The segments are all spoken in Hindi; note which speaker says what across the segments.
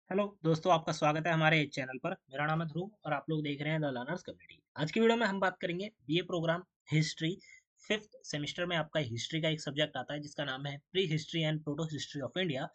Speaker 1: हेलो दोस्तों, आपका स्वागत है हमारे चैनल पर। मेरा नाम है ध्रुव और आप लोग देख रहे हैं द लर्नर्स कम्युनिटी। आज की वीडियो में हम बात करेंगे BA program history. Fifth semester में आपका हिस्ट्री का एक सब्जेक्ट आता है जिसका नाम है pre history and proto history of India.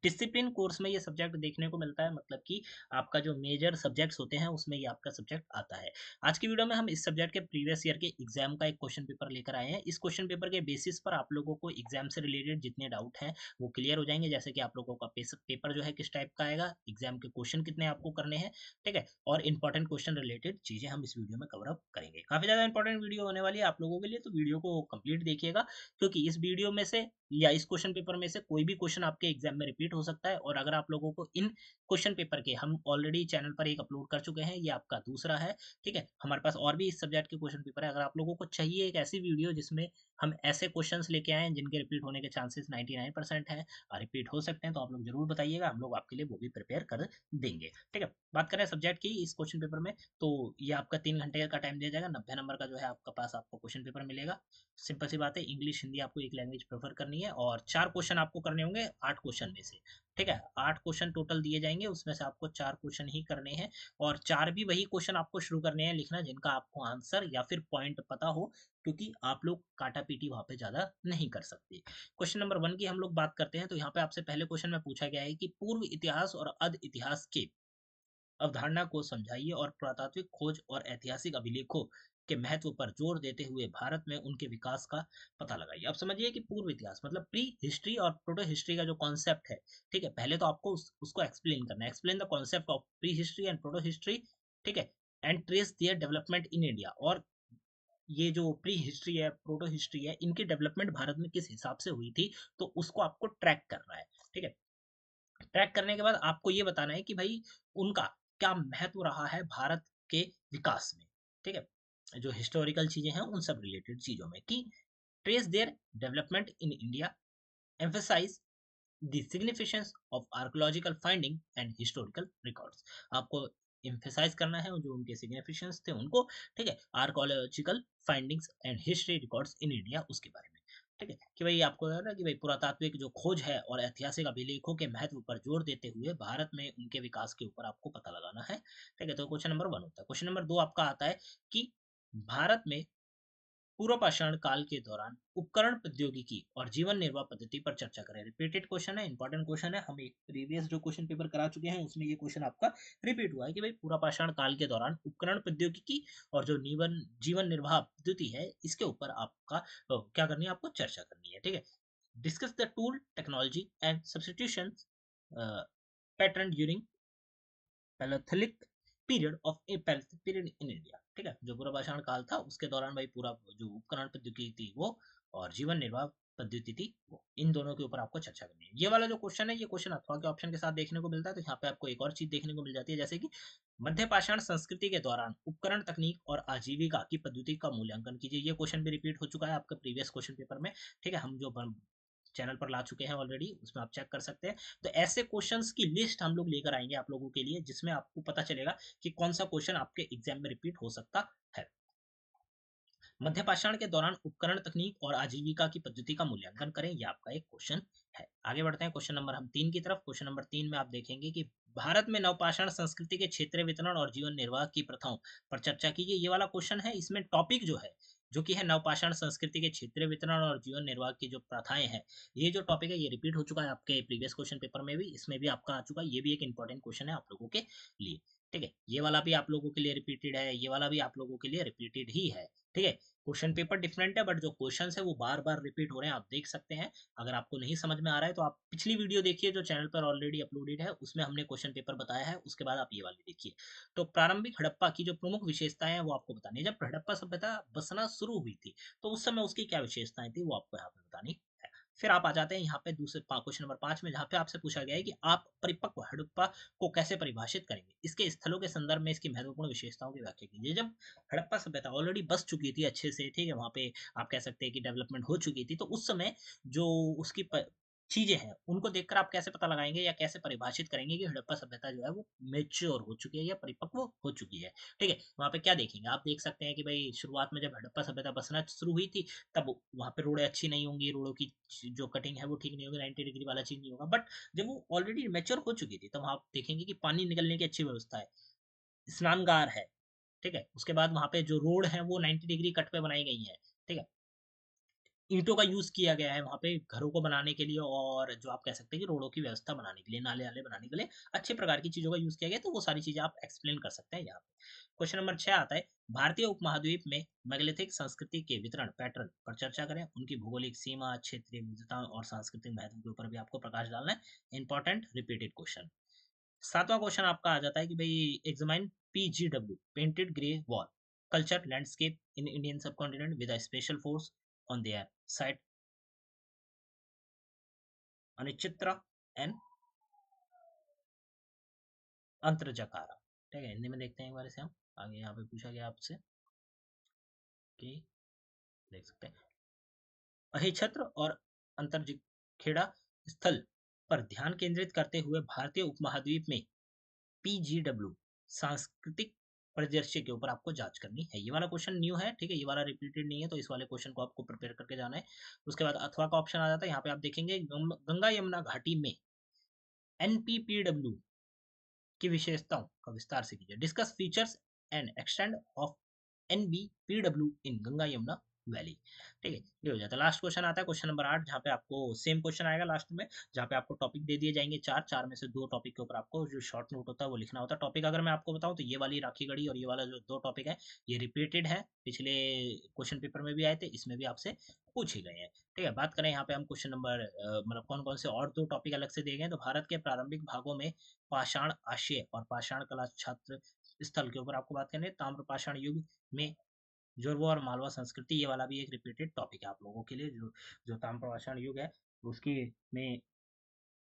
Speaker 1: Discipline course में ये सब्जेक्ट देखने को मिलता है, मतलब कि आपका जो मेजर सब्जेक्ट्स होते हैं उसमें ये आपका सब्जेक्ट आता है। आज की वीडियो में हम इस सब्जेक्ट के प्रीवियस ईयर के एग्जाम का एक क्वेश्चन पेपर लेकर आए हैं। इस क्वेश्चन पेपर के बेसिस पर आप लोगों को एग्जाम से रिलेटेड जितने डाउट हैं वो क्लियर हो जाएंगे। जैसे कि आप लोगों का पेपर जो है किस टाइप का आएगा, एग्जाम के क्वेश्चन कितने आपको करने हैं, ठीक है, और इंपॉर्टेंट क्वेश्चन रिलेटेड चीजें हम इस वीडियो में कवर अप करेंगे। काफी ज्यादा इंपॉर्टेंट वीडियो होने वाली है आप लोगों के लिए, तो वीडियो को कंप्लीट देखिएगा, क्योंकि इस वीडियो में से या इस क्वेश्चन पेपर में से कोई भी क्वेश्चन आपके एग्जाम में रिपीट हो सकता है। और अगर आप लोगों को इन क्वेश्चन पेपर के हम ऑलरेडी चैनल पर एक अपलोड कर चुके हैं, ये आपका दूसरा है, ठीक है। हमारे पास और भी इस सब्जेक्ट के क्वेश्चन पेपर है। अगर आप लोगों को चाहिए एक ऐसी वीडियो जिसमें हम ऐसे क्वेश्चंस लेके आए जिनके रिपीट होने के चांसेस 99% है और रिपीट हो सकते हैं, तो आप लोग जरूर बताइएगा, हम लोग आपके लिए वो भी प्रिपेयर कर देंगे, ठीक है। बात करें सब्जेक्ट की इस क्वेश्चन पेपर में, तो ये आपका 3 घंटे का टाइम दिया जाएगा। 90 नंबर का जो है आपका पास आपको क्वेश्चन पेपर मिलेगा। सिंपल सी बात है, इंग्लिश हिंदी आपको एक लैंग्वेज प्रेफर करनी है और 4 क्वेश्चन आपको करने होंगे 8 क्वेश्चन में से, ठीक है। 8 क्वेश्चन टोटल दिए जाएंगे, उसमें से आपको 4 क्वेश्चन ही करने हैं। और चार भी वही क्वेश्चन आपको शुरू करने हैं लिखना जिनका आपको आंसर या फिर पॉइंट पता हो, क्योंकि आप लोग काटा पीटी वहां पे ज्यादा नहीं कर सकते। क्वेश्चन नंबर 1 की हम लोग बात करते हैं, तो यहाँ पे आपसे पहले क्वेश्चन में पूछा गया है कि पूर्व इतिहास और अध इतिहास के अवधारणा को समझाइए और पुरातात्विक खोज और ऐतिहासिक अभिलेखों के महत्व पर जोर देते हुए भारत में उनके विकास का पता लगाइए। अब समझिए कि पूर्व इतिहास मतलब प्री हिस्ट्री और प्रोटो हिस्ट्री का जो कॉन्सेप्ट है, ठीक है, पहले तो आपको उसको एक्सप्लेन करना है। Explain the concept of pre history and proto history, ठीक है, and trace their development in India. और ये जो प्री हिस्ट्री है, प्रोटो हिस्ट्री है, इनकी डेवलपमेंट भारत में किस हिसाब से हुई थी, तो उसको आपको ट्रैक करना है, ठीक है। ट्रैक करने के बाद आपको ये बताना है कि भाई उनका क्या महत्व रहा है भारत के विकास में, ठीक है। जो हिस्टोरिकल चीजें हैं उन सब रिलेटेड चीजों में कि trace their development in India, emphasize the significance of archaeological finding and historical records. आपको एम्फेसाइज करना है जो उनके सिग्निफिकेंस थे उनको, ठीक है, archaeological findings and history records in India उसके बारे में, ठीक है, कि भाई आपको ना कि भाई पुरातात्विक जो खोज है और ऐतिहासिक अभिलेखों के महत्व पर जोर देते हुए भारत में उनके विकास के ऊपर आपको पता लगाना है, ठीक है। तो क्वेश्चन नंबर 1 होता है। क्वेश्चन नंबर 2 आपका आता है कि भारत में पूर्व पाषाण काल के दौरान उपकरण प्रौद्योगिकी और जीवन निर्वाह पद्धति पर चर्चा करें। रिपीटेड क्वेश्चन है, इंपॉर्टेंट क्वेश्चन है। हम एक प्रीवियस जो क्वेश्चन पेपर करा चुके हैं उसमें ये क्वेश्चन आपका रिपीट हुआ है कि भाई पूर्व पाषाण काल के दौरान उपकरण प्रौद्योगिकी और जो जीवन जीवन निर्वाह पद्धति है इसके ऊपर आपका क्या करनी है, आपको चर्चा करनी है, ठीक है। Discuss the tool technology and substitution pattern during palaeolithic period of a period in India, ठीक है। जो पूरा पाषाण काल था उसके दौरान भाई पूरा जो उपकरण पद्धति थी वो और जीवन निर्वाह पद्धति थी वो, इन दोनों के ऊपर आपको चर्चा करनी है। ये वाला जो क्वेश्चन है ये क्वेश्चन अथवा के ऑप्शन के साथ देखने को मिलता है, तो यहाँ पे आपको एक और चीज देखने को मिल जाती है, जैसे कि मध्य पाषाण संस्कृति के दौरान उपकरण तकनीक और आजीविका की पद्धति का मूल्यांकन कीजिए। ये क्वेश्चन भी रिपीट हो चुका है आपका प्रीवियस क्वेश्चन पेपर में, ठीक है। हम जो चैनल पर ला चुके हैं ऑलरेडी, उसमें आप चेक कर सकते हैं। तो ऐसे क्वेश्चंस की लिस्ट हम लोग लेकर आएंगे आप लोगों के लिए, जिसमें आपको पता चलेगा कि कौन सा क्वेश्चन आपके एग्जाम में रिपीट हो सकता है। मध्य पाषाण के दौरान उपकरण तकनीक और आजीविका की पद्धति का मूल्यांकन करें, यह आपका एक क्वेश्चन है। आगे बढ़ते हैं क्वेश्चन नंबर हम 3 की तरफ। क्वेश्चन नंबर 3 में आप देखेंगे कि भारत में नवपाषाण संस्कृति के क्षेत्रीय वितरण और जीवन निर्वाह की प्रथाओं पर चर्चा कीजिए। ये वाला क्वेश्चन है, इसमें टॉपिक जो है जो कि है नवपाषाण संस्कृति के क्षेत्रीय वितरण और जीवन निर्वाह की जो प्रथाएं हैं, ये जो टॉपिक है ये रिपीट हो चुका है आपके प्रीवियस क्वेश्चन पेपर में भी, इसमें भी आपका आ चुका है। ये भी एक इंपॉर्टेंट क्वेश्चन है आप लोगों के लिए, ठीक है। ये वाला भी आप लोगों के लिए रिपीटेड है, ये वाला भी आप लोगों के लिए रिपीटेड ही है, ठीक है। क्वेश्चन पेपर डिफरेंट है बट जो क्वेश्चन है वो बार बार रिपीट हो रहे हैं, आप देख सकते हैं। अगर आपको नहीं समझ में आ रहा है तो आप पिछली वीडियो देखिए जो चैनल पर ऑलरेडी अपलोडेड है, उसमें हमने क्वेश्चन पेपर बताया है, उसके बाद आप ये वाली देखिए। तो प्रारंभिक हड़प्पा की जो प्रमुख विशेषताएं हैं वो आपको बतानी है। जब हड़प्पा सभ्यता बसना शुरू हुई थी तो उस समय उसकी क्या विशेषताएं थी वो आपको यहाँ पे बतानी है। फिर आप आ जाते हैं यहाँ पे दूसरे क्वेश्चन नंबर 5 में, जहाँ पे आपसे पूछा गया है कि आप परिपक्व हड़प्पा को कैसे परिभाषित करेंगे, इसके स्थलों के संदर्भ में इसकी महत्वपूर्ण विशेषताओं की व्याख्या कीजिए। जब हड़प्पा सभ्यता ऑलरेडी बस चुकी थी अच्छे से, ठीक है, वहां पे आप कह सकते हैं कि डेवलपमेंट हो चुकी थी, तो उस समय जो उसकी चीजें हैं उनको देखकर आप कैसे पता लगाएंगे या कैसे परिभाषित करेंगे कि हड़प्पा सभ्यता जो है वो मेच्योर हो चुकी है या परिपक्व हो चुकी है। ठीक है, वहां पे क्या देखेंगे, आप देख सकते हैं कि भाई शुरुआत में जब हड़प्पा सभ्यता बसना शुरू हुई थी तब वहां पे रोडें अच्छी नहीं होंगी, रोडों की जो कटिंग है वो ठीक नहीं होगी, 90 डिग्री वाला चीज नहीं होगा। बट जब वो ऑलरेडी मेच्योर हो चुकी थी तब आप देखेंगे कि पानी निकलने की अच्छी व्यवस्था है, स्नानगार है। ठीक है, उसके बाद वहां पे जो रोड है वो 90 डिग्री कट पे बनाई गई है। ठीक है, ईंटों का यूज किया गया है वहां पे घरों को बनाने के लिए, और जो आप कह सकते हैं कि रोडों की व्यवस्था बनाने के लिए, नाले नाले बनाने के लिए अच्छे प्रकार की चीजों का यूज किया गया, तो वो सारी चीजें आप एक्सप्लेन कर सकते हैं यहाँ पे। क्वेश्चन नंबर 6 आता है, भारतीय उपमहाद्वीप में मेगालिथिक संस्कृति के वितरण पैटर्न पर चर्चा करें, उनकी भौगोलिक सीमा, क्षेत्रीय विविधता और सांस्कृतिक महत्व के ऊपर भी आपको प्रकाश डालना है। Important repeated question. 7वां क्वेश्चन आपका आ जाता है कि भाई examine PGW painted grey wall culture landscape in Indian subcontinent with a special force on their side Ahichchhatra and Atranjikhera. ठीक है, हिंदी में देखते हैं एक बार इसे हम। आगे यहाँ पे पूछा गया आपसे कि देख सकते हैं, अहिछत्र और अंतरखेड़ा स्थल पर ध्यान केंद्रित करते हुए भारतीय उपमहाद्वीप में PGW सांस्कृतिक परिदृश्य के ऊपर आपको जांच करनी है। ये वाला क्वेश्चन न्यू है, ठीक है, ये वाला रिपीटेड नहीं है, तो इस वाले क्वेश्चन को आपको प्रिपेयर करके जाना है। उसके बाद अथवा का ऑप्शन आ जाता है, यहाँ पे आप देखेंगे गंगा यमुना घाटी में NPPW की विशेषताओं का विस्तार से कीजिए। Discuss features and extend of NBPW in Ganga Yamuna valley. ठीक है, ये हो जाता है। लास्ट क्वेश्चन आता है क्वेश्चन नंबर 8, जहाँ पे आपको सेम क्वेश्चन आएगा लास्ट में, जहाँ पे आपको टॉपिक दे दिए जाएंगे चार, चार में से दो टॉपिक के ऊपर आपको जो शॉर्ट नोट होता है वो लिखना होता है। टॉपिक अगर मैं आपको बताऊं तो ये वाली राखी गढ़ी और ये वाला जो दो टॉपिक है ये रिपीटेड है, पिछले क्वेश्चन पेपर में भी आए थे, इसमें भी आपसे पूछे गए हैं। ठीक है, बात करें यहाँ पे हम क्वेश्चन नंबर मतलब कौन कौन से और दो टॉपिक अलग से दिए गए, तो भारत के प्रारंभिक भागों में पाषाण आशय और पाषाण कला छात्र स्थल के ऊपर आपको बात करनी है। ताम्र पाषाण युग में जोरबो और मालवा संस्कृति, ये वाला भी एक रिपीटेड टॉपिक है आप लोगों के लिए। जो जो ताम्र पाषाण युग है उसकी में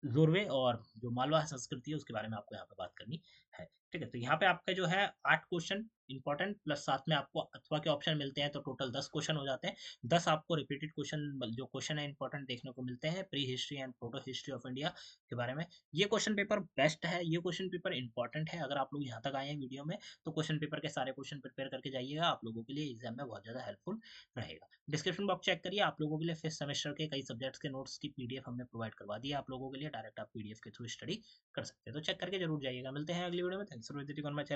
Speaker 1: जोरवे और जो मालवा संस्कृति है उसके बारे में आपको यहाँ पे बात करनी है। ठीक है, तो यहाँ पे आपका जो है 8 क्वेश्चन इंपॉर्टेंट प्लस साथ में आपको अथवा के ऑप्शन मिलते हैं, तो टोटल 10 क्वेश्चन हो जाते हैं। 10 आपको रिपीटेड क्वेश्चन जो क्वेश्चन है इंपॉर्टेंट देखने को मिलते हैं pre history and proto history of India के बारे में। ये क्वेश्चन पेपर बेस्ट है, ये क्वेश्चन पेपर इंपॉर्टेंट है। अगर आप लोग यहाँ तक आए हैं वीडियो में तो क्वेश्चन पेपर के सारे क्वेश्चन प्रिपेयर करके जाइएगा, आप लोगों के लिए एग्जाम में बहुत ज्यादा हेल्पफुल रहेगा। डिस्क्रिप्शन बॉक्स चेक करिए, आप लोगों के लिए फिफ्थ सेमेस्टर के कई सब्जेक्ट्स के नोट्स की PDF हमने प्रोवाइड करवा दी है आप लोगों के लिए, डायरेक्ट आप PDF के थ्रू स्टडी कर सकते हैं, तो चेक करके जरूर जाइएगा। मिलते हैं अगली वीडियो में। Thanks for visiting on my channel.